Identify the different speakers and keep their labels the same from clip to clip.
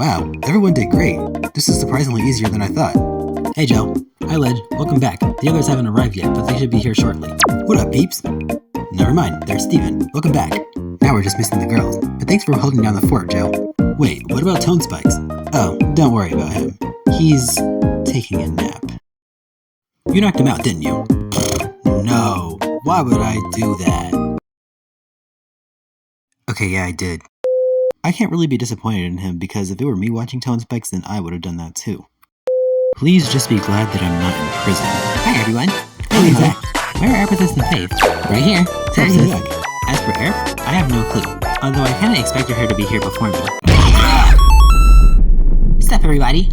Speaker 1: Wow, everyone did great. This is surprisingly easier than I thought. Hey Joe. Hi Ledge, welcome back. The others haven't arrived yet, but they should be here shortly. What up, peeps? Never mind, there's Steven. Welcome back. Now we're just missing the girls. But thanks for holding down the fort, Joe. Wait, what about Tone Spikes? Oh, don't worry about him. He's taking a nap. You knocked him out, didn't you? No, why would I do that? Okay, yeah, I did. I can't really be disappointed in him because if it were me watching Tone Spikes, then I would have done that too. Please just be glad that I'm not in prison. Hi everyone. Hey, who's that? Where are Arpethest and Fayth? Right here. As for Arp, I have no clue. Although I kinda expected her to be here before me. Stop everybody.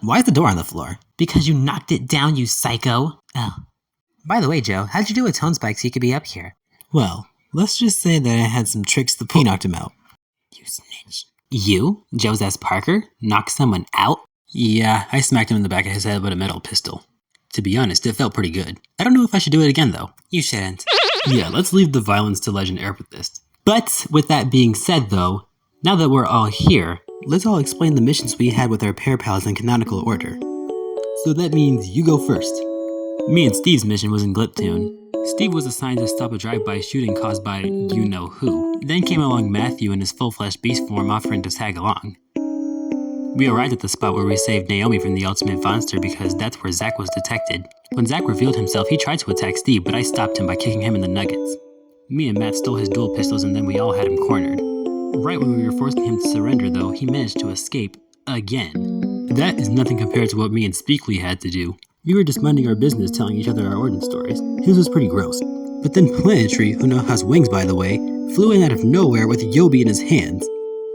Speaker 1: Why is the door on the floor? Because you knocked it down, you psycho. Oh. By the way, Joe, how'd you do with Tone Spikes so you could be up here? Well, let's just say that I had some tricks to pull. He knocked him out. You snitch. You, Joseph Parker, knocked someone out? Yeah, I smacked him in the back of his head with a metal pistol. To be honest, it felt pretty good. I don't know if I should do it again, though. You shouldn't. Yeah, let's leave the violence to Legend Arpethest. But, with that being said, though, now that we're all here, let's all explain the missions we had with our pair pals in canonical order. So that means you go first. Me and Steve's mission was in Gliptoon. Steve was assigned to stop a drive-by shooting caused by you-know-who. Then came along Matthew in his full-flesh beast form offering to tag along. We arrived at the spot where we saved Naomi from the ultimate monster because that's where Zach was detected. When Zach revealed himself, he tried to attack Steve, but I stopped him by kicking him in the nuggets. Me and Matt stole his dual pistols and then we all had him cornered. Right when we were forcing him to surrender though, he managed to escape again. That is nothing compared to what me and Speakley had to do. We were just minding our business telling each other our origin stories. His was pretty gross. But then Plegendary, who now has wings by the way, flew in out of nowhere with Yobi in his hands.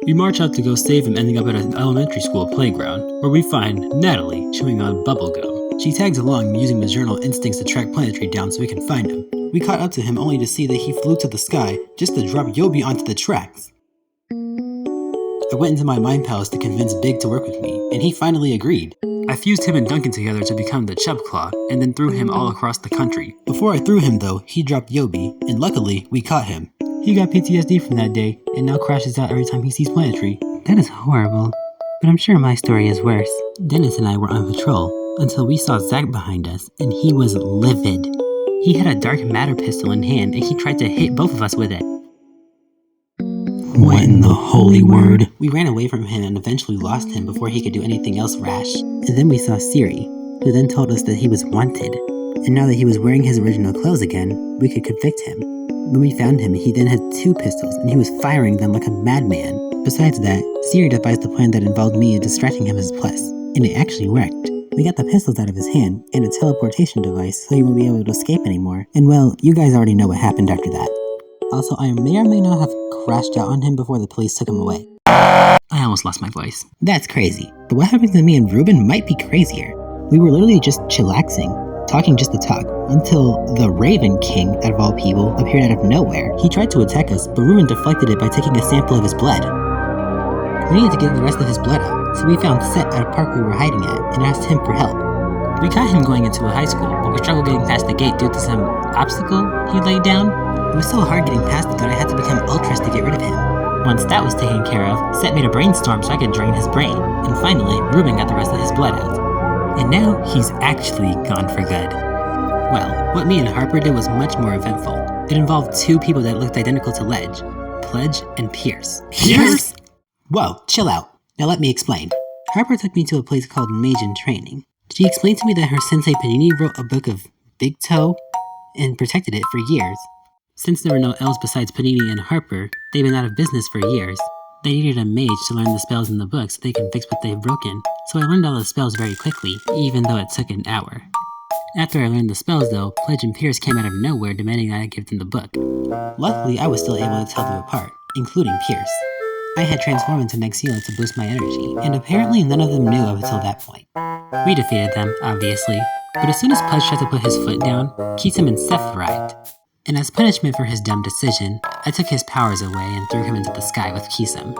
Speaker 1: We march out to go save him, ending up at an elementary school playground, where we find Nathalie chewing on bubblegum. She tags along using maternal instincts to track Plegendary down so we can find him. We caught up to him only to see that he flew to the sky just to drop Yobi onto the tracks. I went into my mind palace to convince Big to work with me, and he finally agreed. I fused him and Duncan together to become the Chub Claw, and then threw him all across the country. Before I threw him though, he dropped Yobi, and luckily, we caught him. He got PTSD from that day, and now crashes out every time he sees Plegendary. That is horrible, but I'm sure my story is worse. Dennis and I were on patrol, until we saw Zach behind us, and he was livid. He had a dark matter pistol in hand, and he tried to hit both of us with it. What in the holy word? We ran away from him and eventually lost him before he could do anything else rash. And then we saw Siri, who then told us that he was wanted. And now that he was wearing his original clothes again, we could convict him. When we found him, he then had 2 pistols, and he was firing them like a madman. Besides that, Siri devised a plan that involved me distracting him as plus, and it actually worked. We got the pistols out of his hand, and a teleportation device so he won't be able to escape anymore. And well, you guys already know what happened after that. Also, I may or may not have crashed out on him before the police took him away. I almost lost my voice. That's crazy, but what happens to me and Ruben might be crazier. We were literally just chillaxing, talking just to talk, until the Raven King, out of all people, appeared out of nowhere. He tried to attack us, but Ruben deflected it by taking a sample of his blood. We needed to get the rest of his blood out, so we found Set at a park we were hiding at, and asked him for help. We caught him going into a high school, but we struggled getting past the gate due to some obstacle he laid down. It was so hard getting past it that I had to become Ultras to get rid of him. Once that was taken care of, Set made a brainstorm so I could drain his brain, and finally, Ruben got the rest of his blood out. And now, he's actually gone for good. Well, what me and Harper did was much more eventful. It involved 2 people that looked identical to Ledge, Pledge and Pierce. Pierce? Whoa, chill out. Now let me explain. Harper took me to a place called Mage in Training. She explained to me that her sensei Panini wrote a book of Big Toe and protected it for years. Since there were no elves besides Panini and Harper, they've been out of business for years. They needed a mage to learn the spells in the book so they can fix what they've broken, so I learned all the spells very quickly, even though it took an hour. After I learned the spells though, Pledge and Pierce came out of nowhere demanding I give them the book. Luckily, I was still able to tell them apart, including Pierce. I had transformed into Nexiela to boost my energy, and apparently none of them knew up until that point. We defeated them, obviously, but as soon as Pledge tried to put his foot down, Keatum and Seth arrived. And as punishment for his dumb decision, I took his powers away and threw him into the sky with Keatum.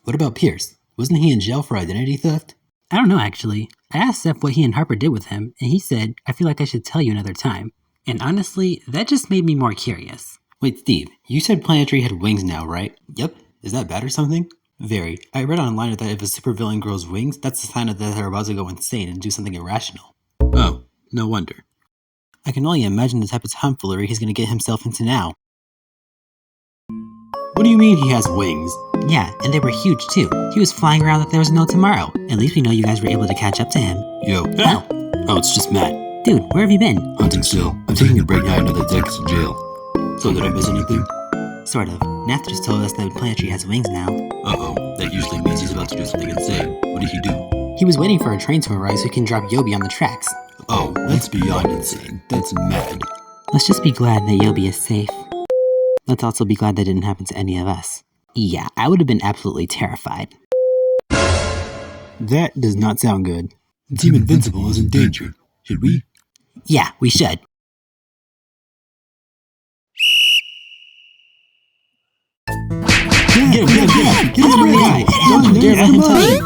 Speaker 1: What about Pierce? Wasn't he in jail for identity theft? I don't know actually. I asked Seth what he and Harper did with him, and he said, I feel like I should tell you another time. And honestly, that just made me more curious. Wait, Steve, you said Plegendary had wings now, right? Yep. Is that bad or something? Very. I read online that if a supervillain grows wings, that's a sign that they're about to go insane and do something irrational. Oh, no wonder. I can only imagine the type of tomfoolery he's going to get himself into now. What do you mean he has wings? Yeah, and they were huge too. He was flying around like there was no tomorrow. At least we know you guys were able to catch up to him. Yo.
Speaker 2: Ah.
Speaker 1: Oh, it's just Matt. Dude, where have you been?
Speaker 2: Hunting still. I'm taking a break now into the Tech's jail. So did I miss anything?
Speaker 1: Sort of. Nath just told us that Plegendary has wings now.
Speaker 2: Uh-oh. That usually means he's about to do something insane. What did he do?
Speaker 1: He was waiting for a train to arrive so he can drop Yobi on the tracks.
Speaker 2: Oh, that's beyond insane. That's mad.
Speaker 1: Let's just be glad that Yobi is safe. Let's also be glad that didn't happen to any of us. Yeah, I would have been absolutely terrified. That does not sound good.
Speaker 2: Team Invincible is in danger. Should we?
Speaker 1: Yeah, we should. Get him! Get him! Don't you dare let him tell you.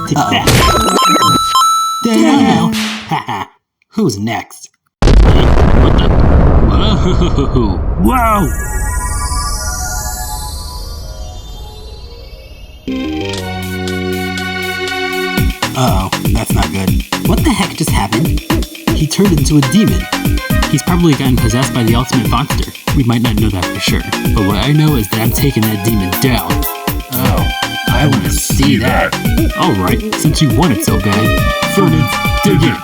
Speaker 1: Down! Haha. Who's next? What the? Whoa! Uh-oh, that's not good. What the heck just happened? He turned into a demon. He's probably gotten possessed by the ultimate monster. We might not know that for sure, but what I know is that I'm taking that demon down.
Speaker 2: Oh, I want to see that.
Speaker 1: Alright, since you want it so bad.
Speaker 2: Furnace, dig in.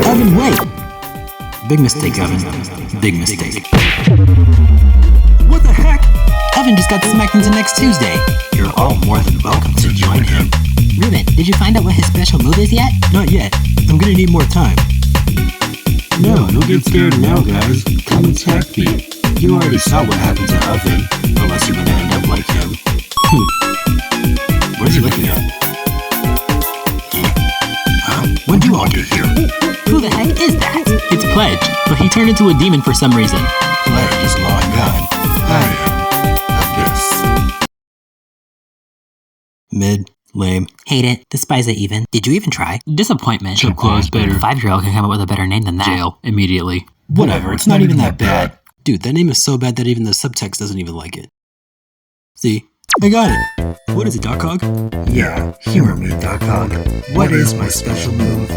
Speaker 1: Evan, wait! Big mistake, Evan. Big mistake. What the heck? Evan just got smacked into next Tuesday.
Speaker 2: You're all more than welcome to join him.
Speaker 1: Ruben, did you find out what his special move is yet? Not yet. I'm gonna need more time.
Speaker 2: No, don't get scared now, guys. Come attack me. You already saw what happened to Evan, unless you're gonna end up like him. What is he looking at? Huh? When'd you all get here?
Speaker 1: Who the heck is that? It's Pledge, but he turned into a demon for some reason.
Speaker 2: Pledge is long gone. I am Abyss.
Speaker 1: Mid. Lame. Hate it. Despise it even. Did you even try? Disappointment.
Speaker 2: Chip claws better.
Speaker 1: 5-year-old can come up with a better name than that.
Speaker 2: Jail. Immediately. Whatever, it's not even that bad.
Speaker 1: Dude, that name is so bad that even the subtext doesn't even like it. See? I got it. What is it, Doc Hog?
Speaker 2: Yeah, humor me, Doc Hog. What is my special move?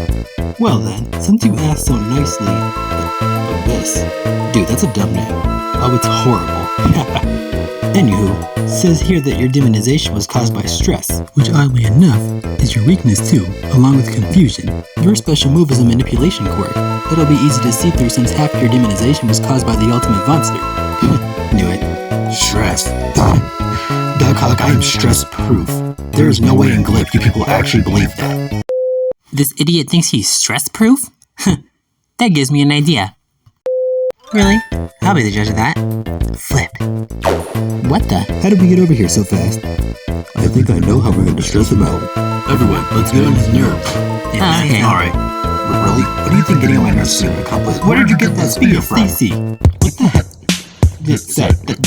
Speaker 1: Well then, since you asked so nicely, Abyss. Dude, that's a dumb name. Oh, it's horrible. Anywho, says here that your demonization was caused by stress, which oddly enough, is your weakness too, along with confusion. Your special move is a manipulation quirk. It'll be easy to see through since half your demonization was caused by the ultimate monster. Knew it.
Speaker 2: Stress. Doc Hog, I am stress-proof. There is no way in Glip you people actually believe that.
Speaker 1: This idiot thinks he's stress-proof? That gives me an idea. Really? I'll be the judge of that. Flip. What the?
Speaker 2: How did we get over here so fast? I think I know how we're going to stress him out. Everyone, let's get on his nerves.
Speaker 1: Yeah, okay.
Speaker 2: Alright. Really? What do you think getting on my nerves is going to accomplish? Where did you get that spear from?
Speaker 1: CC. What the heck? That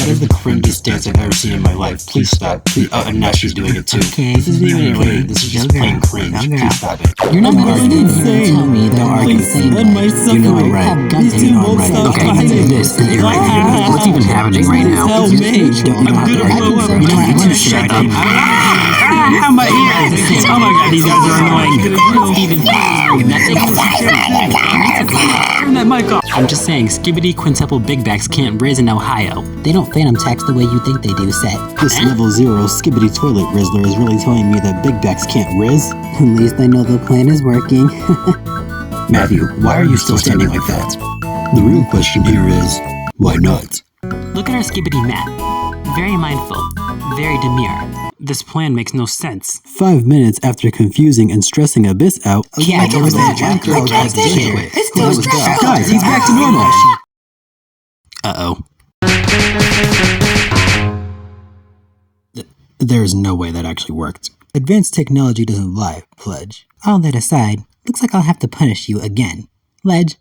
Speaker 1: is the cringiest dance I've ever seen in my life. Please stop. Please. Oh, and now she's doing it too. Okay,
Speaker 2: this isn't even funny. This is just plain cringe. Please stop it.
Speaker 1: You're not
Speaker 2: going
Speaker 1: to tell me that I'm insane. You know I'm right. You know I'm right. Okay, this is irritating. What's even happening right now?
Speaker 2: Tell me.
Speaker 1: You know what? You two shut up. How my ears? Oh my god, these guys are annoying. Steven, turn that mic off. I'm just saying, Skibbity quintuple big backs can't riz in Ohio. They don't phantom tax the way you think they do, Set. This level 0 Skibbity toilet rizzler is really telling me that big backs can't riz. At least I know the plan is working.
Speaker 2: Matthew, why are you still standing like that? The real question here is, why not?
Speaker 1: Look at our Skibbity map. Very mindful. Very demure. This plan makes no sense. 5 minutes after confusing and stressing Abyss out.
Speaker 2: Yeah, there was that one girl that
Speaker 1: It's still stressed. Guys, he's back to normal. Uh-oh. There's no way that actually worked. Advanced technology doesn't lie, Pledge. All that aside, looks like I'll have to punish you again. Ledge,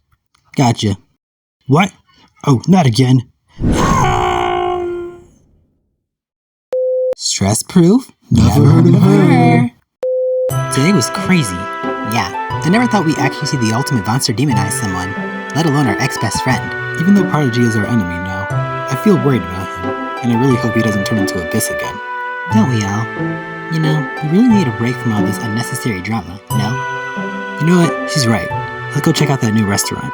Speaker 1: gotcha. What? Oh, not again. Stress-proof? Never heard of her. Today was crazy. Yeah, I never thought we'd actually see the ultimate monster demonize someone, let alone our ex-best friend. Even though Prodigy is our enemy now, I feel worried about him, and I really hope he doesn't turn into Abyss again. Don't we all? You know, we really need a break from all this unnecessary drama, no? You know what? She's right. Let's go check out that new restaurant.